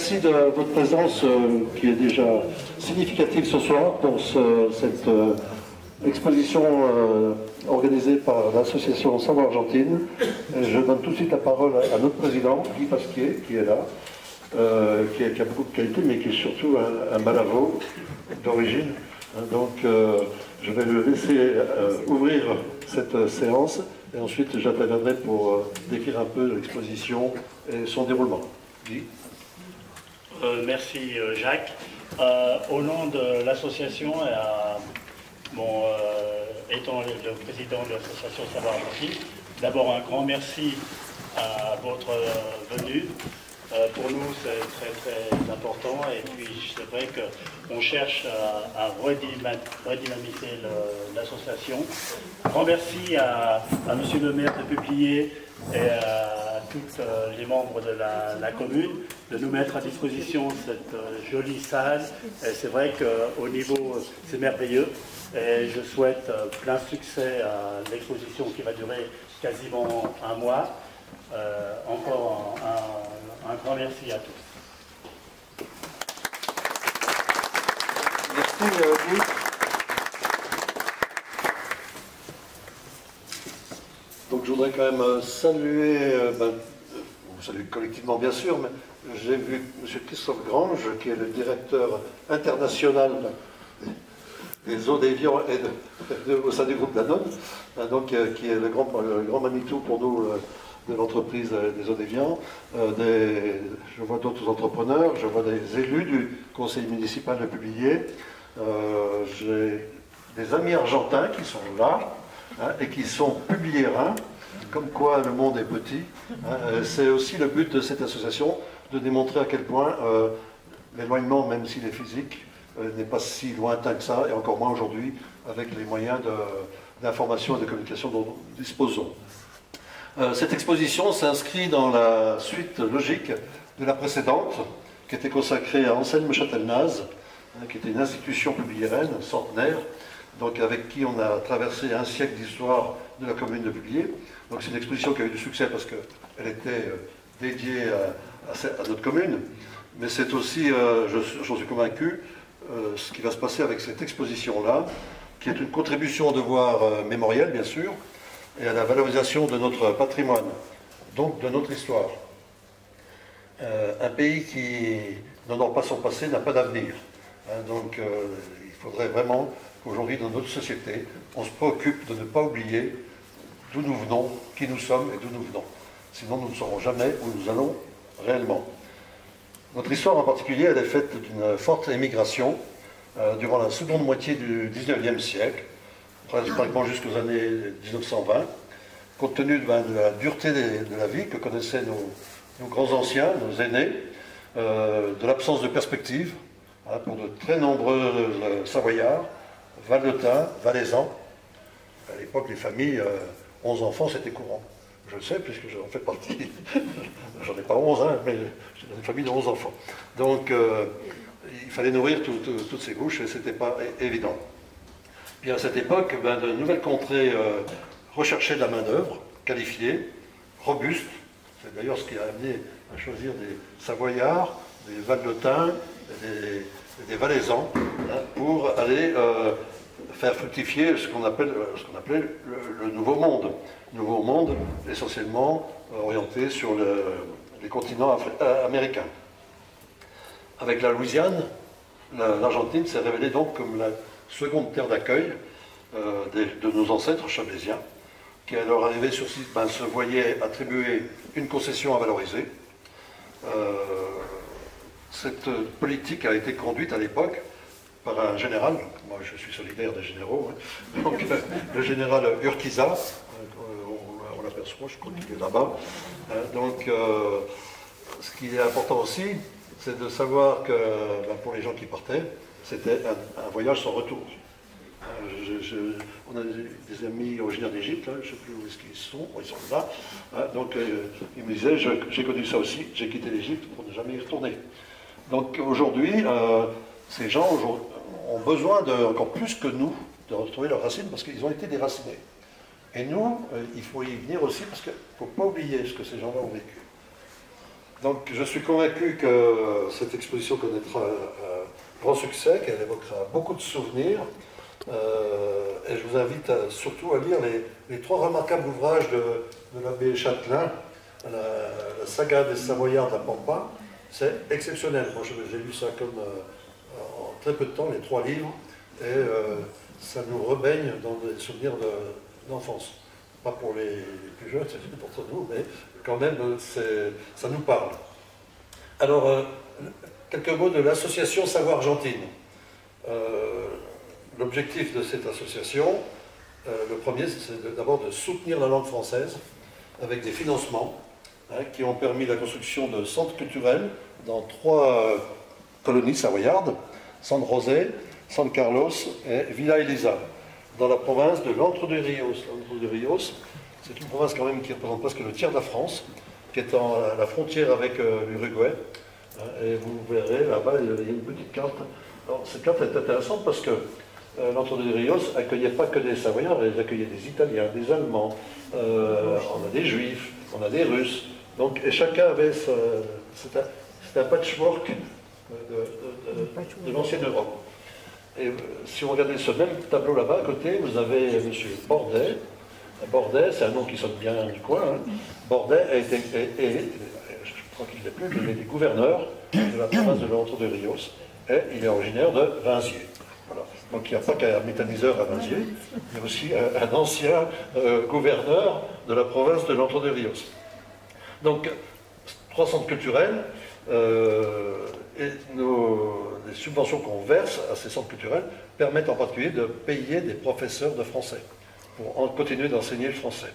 merci de votre présence qui est déjà significative ce soir pour cette exposition organisée par l'association Savoir Argentine. Je donne tout de suite la parole à notre président, Guy Pasquier, qui est là, qui a beaucoup de qualité, mais qui est surtout un Malavo d'origine. Donc je vais le laisser ouvrir cette séance et ensuite j'interviendrai pour décrire un peu l'exposition et son déroulement. Guy. Merci Jacques. Au nom de l'association, étant le président de l'association Savoir Argentine, d'abord un grand merci à votre venue. Pour nous, c'est très très important et puis c'est vrai qu'on cherche à redynamiser l'association. Grand merci à monsieur le maire de Publier et à tous les membres de la commune de nous mettre à disposition cette jolie salle. Et c'est vrai qu'au niveau, c'est merveilleux et je souhaite plein succès à l'exposition qui va durer quasiment un mois. Encore un grand merci à tous. Merci Guy. Donc je voudrais quand même saluer, vous saluez collectivement bien sûr, mais j'ai vu M. Christophe Grange, qui est le directeur international des eaux d'Évian au sein du groupe Danone, donc qui est le grand Manitou pour nous de l'entreprise des eaux d'Évian. Je vois d'autres entrepreneurs, je vois des élus du conseil municipal de Publier. J'ai des amis argentins qui sont là et qui sont publiérains, comme quoi le monde est petit. C'est aussi le but de cette association, de démontrer à quel point l'éloignement, même s'il est physique, n'est pas si lointain que ça, et encore moins aujourd'hui, avec les moyens d'information et de communication dont nous disposons. Cette exposition s'inscrit dans la suite logique de la précédente, qui était consacrée à Anselme-Châtelnaz, qui était une institution publiéraine, centenaire, donc avec qui on a traversé un siècle d'histoire de la commune de Publier. Donc c'est une exposition qui a eu du succès parce qu'elle était dédiée à notre commune, mais c'est aussi, j'en suis convaincu, ce qui va se passer avec cette exposition-là, qui est une contribution au devoir mémoriel, bien sûr, et à la valorisation de notre patrimoine, donc de notre histoire. Un pays qui n'honore pas son passé n'a pas d'avenir. Donc il faudrait vraiment qu'aujourd'hui, dans notre société, on se préoccupe de ne pas oublier d'où nous venons, qui nous sommes et d'où nous venons. Sinon, nous ne saurons jamais où nous allons réellement. Notre histoire en particulier, elle est faite d'une forte émigration durant la seconde moitié du XIXe siècle, pratiquement jusqu'aux années 1920, compte tenu de la dureté de la vie que connaissaient nos grands anciens, nos aînés, de l'absence de perspective pour de très nombreux Savoyards, Valdôtains, Valaisans. À l'époque, les familles, 11 enfants, c'était courant. Je le sais, puisque j'en fais partie. J'en ai pas 11, mais j'ai une famille de 11 enfants. Donc, il fallait nourrir toutes ces bouches, et ce n'était pas évident. Puis à cette époque, de nouvelles contrées recherchaient de la main-d'œuvre, qualifiée, robuste. C'est d'ailleurs ce qui a amené à choisir des Savoyards, des Valdôtains, des Valaisans, pour aller faire fructifier ce qu'on appelait le Nouveau Monde. Nouveau Monde, essentiellement orienté sur les continents américains. Avec la Louisiane, l'Argentine s'est révélée donc comme la seconde terre d'accueil de nos ancêtres chablaisiens, qui à leur arrivée sur site se voyaient attribuer une concession à valoriser. Cette politique a été conduite à l'époque par un général, moi je suis solidaire des généraux, donc le général Urquiza, on l'aperçoit, je crois qu'il est là-bas. Donc ce qui est important aussi, c'est de savoir que pour les gens qui partaient, c'était un voyage sans retour. On a des amis originaires d'Égypte, je ne sais plus où est-ce qu'ils sont, ils sont là. Donc ils me disaient, j'ai connu ça aussi, j'ai quitté l'Égypte pour ne jamais y retourner. Donc aujourd'hui, ces gens ont besoin, encore plus que nous, de retrouver leurs racines parce qu'ils ont été déracinés. Et nous, il faut y venir aussi parce qu'il ne faut pas oublier ce que ces gens-là ont vécu. Donc je suis convaincu que cette exposition connaîtra un grand succès, qu'elle évoquera beaucoup de souvenirs. Et je vous invite surtout à lire les 3 remarquables ouvrages de l'abbé Châtelain, la saga des Savoyards de la Pampa. C'est exceptionnel. Moi j'ai lu ça comme en très peu de temps, les 3 livres, et ça nous rebaigne dans des souvenirs d'enfance. Pas pour les plus jeunes, c'est d'entre nous, mais quand même, ça nous parle. Alors, quelques mots de l'association Savoie-Argentine. L'objectif de cette association, le premier, c'est d'abord de soutenir la langue française avec des financements qui ont permis la construction de centres culturels dans 3 colonies savoyardes, San José, San Carlos et Villa Elisa, dans la province de l'Entre-deux-Rios. L'Entre-deux-Rios, c'est une province quand même qui représente presque le tiers de la France, qui est à la frontière avec l'Uruguay. Et vous verrez, là-bas, il y a une petite carte. Alors, cette carte est intéressante parce que l'Entre-deux-Rios accueillait pas que des Savoyards, elle accueillait des Italiens, des Allemands, on a des Juifs, on a des Russes. Donc, et chacun avait... C'est un patchwork de l'ancienne Europe. Et si vous regardez ce même tableau là-bas, à côté, vous avez M. Bordet. Bordet, c'est un nom qui sonne bien du coin. Hein. Bordet je crois qu'il n'est plus, mais il est gouverneur de la province de l'Entre-deux-Rios. Et il est originaire de Vinziers. Voilà. Donc il n'y a pas qu'un méthaniseur à Vinziers, il y a aussi un ancien gouverneur de la province de l'Entre-deux-Rios. Donc, 3 centres culturels, et les subventions qu'on verse à ces centres culturels permettent en particulier de payer des professeurs de français pour continuer d'enseigner le français.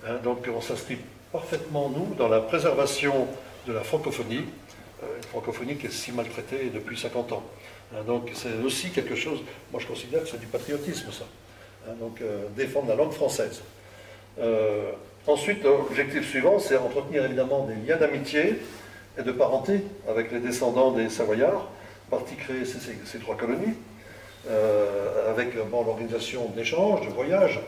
Hein, donc on s'inscrit parfaitement, nous, dans la préservation de la francophonie, une francophonie qui est si maltraitée depuis 50 ans. Hein, donc c'est aussi quelque chose, moi je considère que c'est du patriotisme ça. Hein, donc défendre la langue française. Ensuite, l'objectif suivant, c'est entretenir évidemment des liens d'amitié et de parenté avec les descendants des Savoyards, parti créer ces 3 colonies, avec l'organisation d'échanges, de voyages.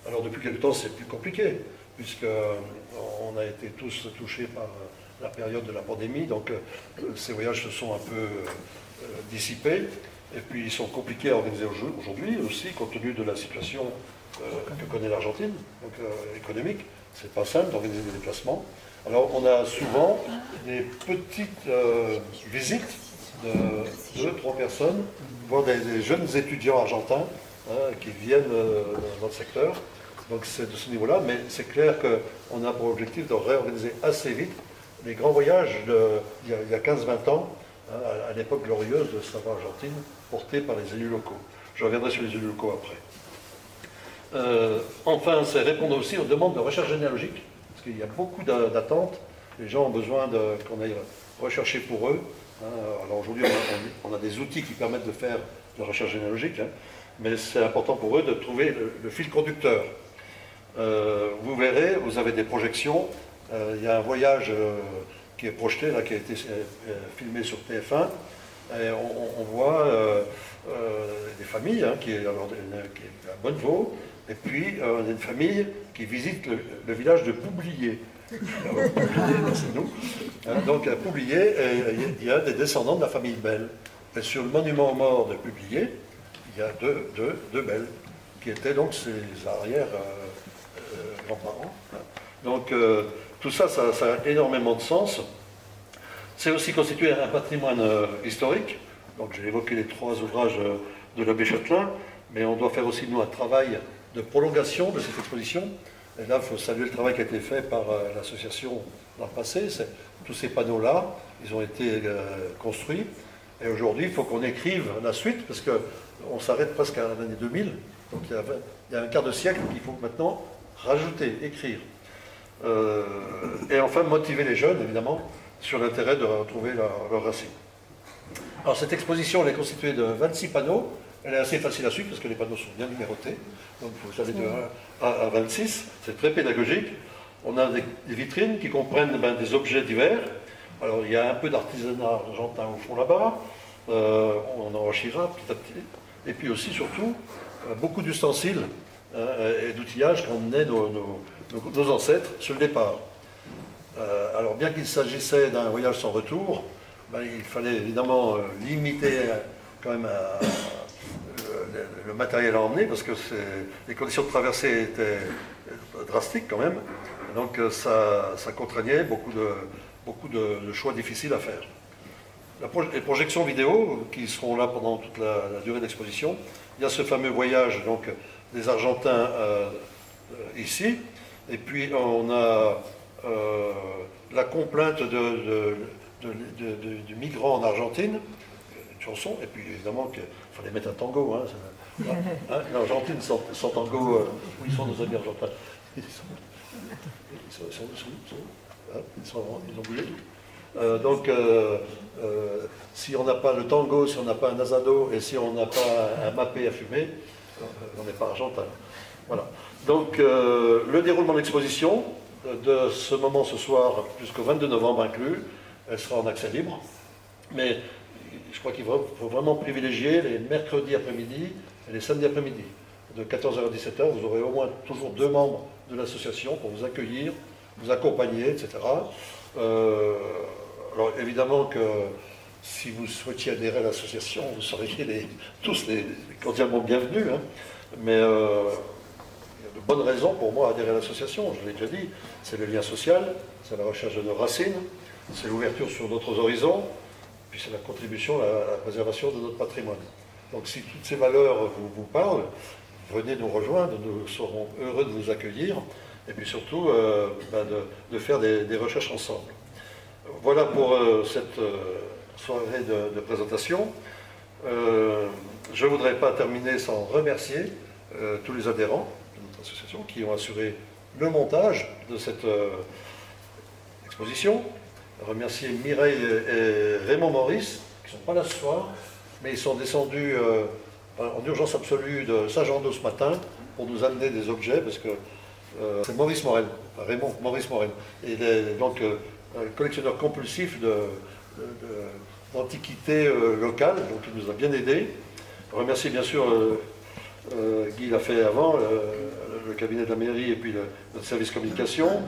Alors depuis quelque temps, c'est plus compliqué, puisqu'on a été tous touchés par la période de la pandémie, donc ces voyages se sont un peu dissipés, et puis ils sont compliqués à organiser aujourd'hui aussi, compte tenu de la situation que connaît l'Argentine, donc économique. C'est pas simple d'organiser des déplacements. Alors on a souvent des petites visites de 2-3 personnes, voire des jeunes étudiants argentins qui viennent dans le secteur. Donc c'est de ce niveau-là, mais c'est clair qu'on a pour objectif de réorganiser assez vite les grands voyages il y a 15-20 ans, à l'époque glorieuse de Savoie-Argentine, portés par les élus locaux. Je reviendrai sur les élus locaux après. Enfin, c'est répondre aussi aux demandes de recherche généalogique, parce qu'il y a beaucoup d'attentes. Les gens ont besoin qu'on aille rechercher pour eux. Alors aujourd'hui, on a des outils qui permettent de faire de la recherche généalogique, mais c'est important pour eux de trouver le fil conducteur. Vous verrez, vous avez des projections. Il y a un voyage qui est projeté, là, qui a été filmé sur TF1, et on voit des familles, qui est à Bonnevaux, et puis on a une famille qui visite le village de Poublier. C'est nous. Donc à Poublier, il y a des descendants de la famille Belle. Et sur le monument aux morts de Poublier, il y a deux Belles, qui étaient donc ses arrière-grands-parents. Donc tout ça, ça a énormément de sens. C'est aussi constitué un patrimoine historique. Donc j'ai évoqué les 3 ouvrages de l'abbé Châtelain, mais on doit faire aussi, nous, un travail de prolongation de cette exposition. Et là, il faut saluer le travail qui a été fait par l'association dans le passé. Tous ces panneaux-là, ils ont été construits. Et aujourd'hui, il faut qu'on écrive la suite, parce qu'on s'arrête presque à l'année 2000. Donc il y a un quart de siècle qu'il faut maintenant rajouter, écrire. Et enfin, motiver les jeunes, évidemment, sur l'intérêt de retrouver leurs racines. Alors cette exposition, elle est constituée de 26 panneaux. Elle est assez facile à suivre parce que les panneaux sont bien numérotés. Donc vous allez de 1 à 26. C'est très pédagogique. On a des vitrines qui comprennent des objets divers. Alors il y a un peu d'artisanat argentin au fond là-bas. On enrichira petit à petit. Et puis aussi, surtout, beaucoup d'ustensiles et d'outillages qu'emmenaient nos ancêtres sur le départ. Alors bien qu'il s'agissait d'un voyage sans retour, ben, il fallait évidemment limiter quand même le matériel à emmener, parce que les conditions de traversée étaient drastiques quand même, donc ça contraignait beaucoup de choix difficiles à faire. Les projections vidéo, qui seront là pendant toute la durée de l'exposition, il y a ce fameux voyage donc, des Argentins ici, et puis on a la complainte du migrant en Argentine, une chanson, et puis évidemment qu'il fallait mettre un tango. Hein, l'Argentine sans tango, où ils sont nos amis argentins? Ils ont bougé. Donc, si on n'a pas le tango, si on n'a pas un asado, et si on n'a pas un mappé à fumer, on n'est pas argentin. Voilà. Donc, le déroulement de l'exposition, de ce moment ce soir jusqu'au 22 novembre inclus, elle sera en accès libre. Mais je crois qu'il faut vraiment privilégier les mercredis après-midi et les samedis après-midi. De 14h à 17h, vous aurez au moins toujours 2 membres de l'association pour vous accueillir, vous accompagner, etc. Alors évidemment que si vous souhaitiez adhérer à l'association, vous seriez tous cordialement bienvenus. Hein. Mais il y a de bonnes raisons pour moi d'adhérer à l'association, je l'ai déjà dit. C'est le lien social, c'est la recherche de nos racines, c'est l'ouverture sur d'autres horizons, puis c'est la contribution à la préservation de notre patrimoine. Donc si toutes ces valeurs vous parlent, venez nous rejoindre, nous serons heureux de vous accueillir, et puis surtout de faire des recherches ensemble. Voilà pour cette soirée de présentation. Je ne voudrais pas terminer sans remercier tous les adhérents de notre association qui ont assuré le montage de cette exposition. Remercier Mireille et Raymond Maurice, qui ne sont pas là ce soir, mais ils sont descendus en urgence absolue de Saint-Jean-d'Eau ce matin pour nous amener des objets, parce que c'est Maurice Morel, Raymond Maurice Morel. Et il est donc un collectionneur compulsif d'antiquités locales, donc il nous a bien aidés. Remercier bien sûr, Guy l'a fait avant, le cabinet de la mairie et puis notre service communication,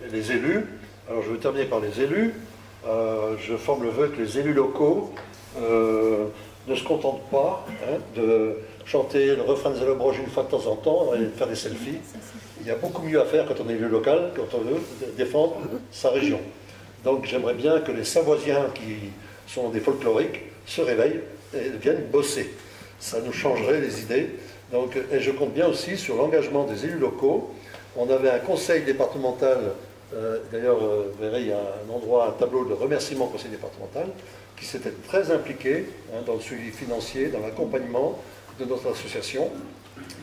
et les élus. Alors je vais terminer par les élus. Je forme le vœu que les élus locaux ne se contentent pas de chanter le refrain de Zélobroge une fois de temps en temps et de faire des selfies. Il y a beaucoup mieux à faire quand on est élu local, quand on veut défendre sa région. Donc j'aimerais bien que les Savoisiens qui sont des folkloriques se réveillent et viennent bosser. Ça nous changerait les idées. Donc, et je compte bien aussi sur l'engagement des élus locaux. On avait un conseil départemental, d'ailleurs, vous verrez, il y a un endroit, un tableau de remerciement au conseil départemental, qui s'était très impliqué dans le suivi financier, dans l'accompagnement de notre association.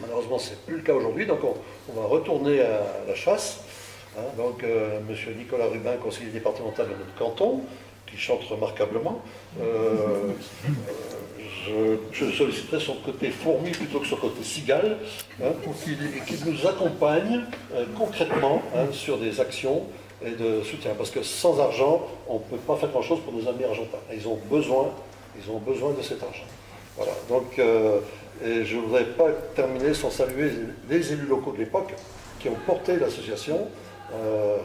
Malheureusement, ce n'est plus le cas aujourd'hui, donc on va retourner à la chasse. Donc, M. Nicolas Rubin, conseiller départemental de notre canton, qui chante remarquablement. Je solliciterai son côté fourmi plutôt que son côté cigale, pour qu'il nous accompagne concrètement sur des actions et de soutien. Parce que sans argent, on ne peut pas faire grand-chose pour nos amis argentins. Ils ont besoin de cet argent. Voilà. Donc, et je ne voudrais pas terminer sans saluer les élus locaux de l'époque qui ont porté l'association.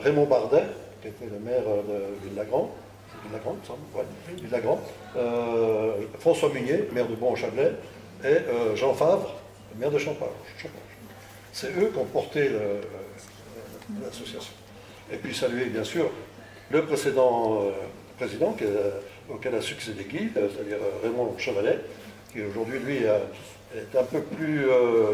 Raymond Bardet, qui était le maire de Ville-Lagrand, Ville-Lagrand, François Munier, maire de Bon-au-Chablais, et Jean Favre, maire de Champagne. C'est eux qui ont porté l'association. Et puis saluer bien sûr le précédent président auquel a succédé Guy, c'est-à-dire Raymond Chevalet, qui aujourd'hui lui est un peu plus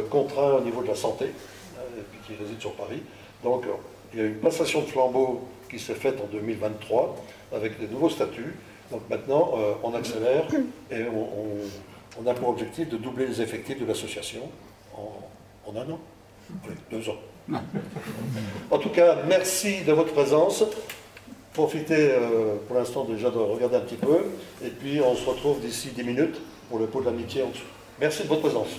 contraint au niveau de la santé, et puis qui réside sur Paris. Donc il y a eu une passation de flambeau qui s'est faite en 2023 avec des nouveaux statuts. Donc maintenant, on accélère et on a pour objectif de doubler les effectifs de l'association en 1 an, 2 ans. En tout cas, merci de votre présence. Profitez pour l'instant déjà de regarder un petit peu. Et puis on se retrouve d'ici 10 minutes pour le pot de l'amitié en dessous. Merci de votre présence.